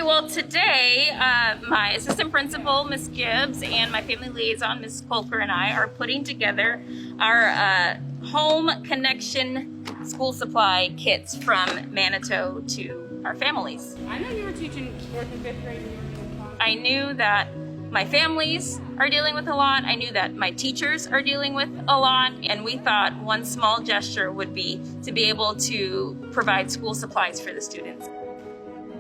Okay, well today my assistant principal, Ms. Gibbs, and my family liaison, Ms. Colker, and I are putting together our home connection school supply kits from Manitou to our families. I know you were teaching 4th and 5th grade. I knew that my families are dealing with a lot. I knew that my teachers are dealing with a lot. And we thought one small gesture would be to be able to provide school supplies for the students.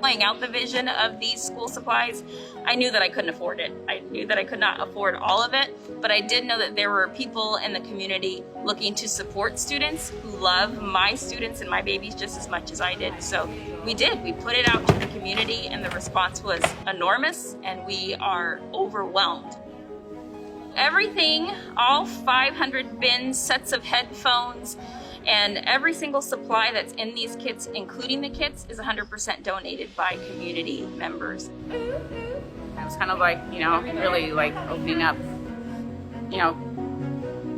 Laying out the vision of these school supplies, I knew that I couldn't afford it. I knew that I could not afford all of it, but I did know that there were people in the community looking to support students who love my students and my babies just as much as I did. So we did. We put it out to the community and the response was enormous and we are overwhelmed. Everything, all 500 bins, sets of headphones, and every single supply that's in these kits, including the kits, is 100% donated by community members. It was kind of like, really like opening up,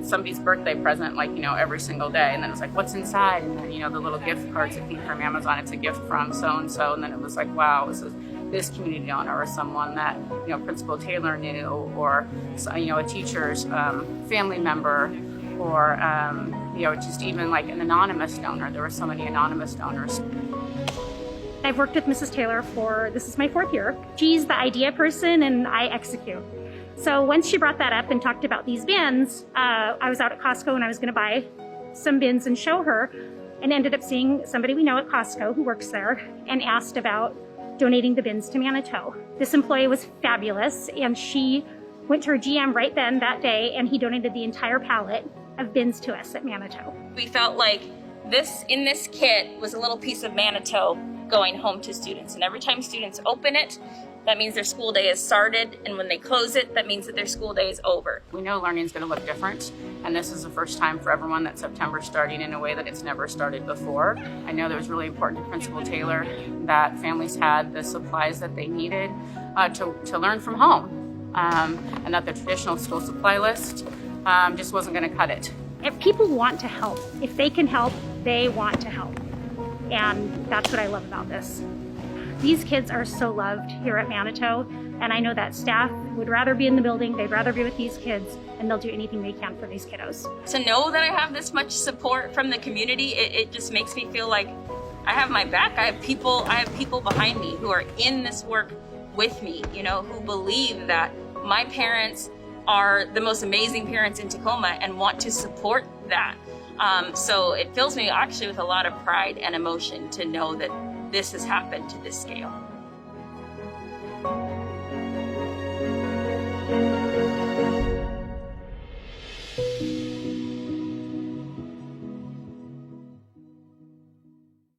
somebody's birthday present, every single day. And then it was like, what's inside? And then, the little gift cards that came from Amazon, it's a gift from so-and-so. And then it was like, wow, this is this community owner or someone that, Principal Taylor knew, or, a teacher's family member, or, just even like an anonymous donor. There were so many anonymous donors. I've worked with Mrs. Taylor this is my 4th year. She's the idea person and I execute. So once she brought that up and talked about these bins, I was out at Costco and I was gonna buy some bins and show her, and ended up seeing somebody we know at Costco who works there and asked about donating the bins to Manitou. This employee was fabulous and she went to her GM right then that day and he donated the entire pallet of bins to us at Manitou. We felt like in this kit was a little piece of Manitou going home to students. And every time students open it, that means their school day is started. And when they close it, that means that their school day is over. We know learning is going to look different. And this is the first time for everyone that September's starting in a way that it's never started before. I know that it was really important to Principal Taylor that families had the supplies that they needed to learn from home. And that the traditional school supply list just wasn't going to cut it. If people want to help, if they can help, they want to help. And that's what I love about this. These kids are so loved here at Manitou, and I know that staff would rather be in the building, they'd rather be with these kids, and they'll do anything they can for these kiddos. To know that I have this much support from the community, it just makes me feel like I have my back. I have people behind me who are in this work with me, who believe that my parents are the most amazing parents in Tacoma and want to support that. So it fills me actually with a lot of pride and emotion to know that this has happened to this scale.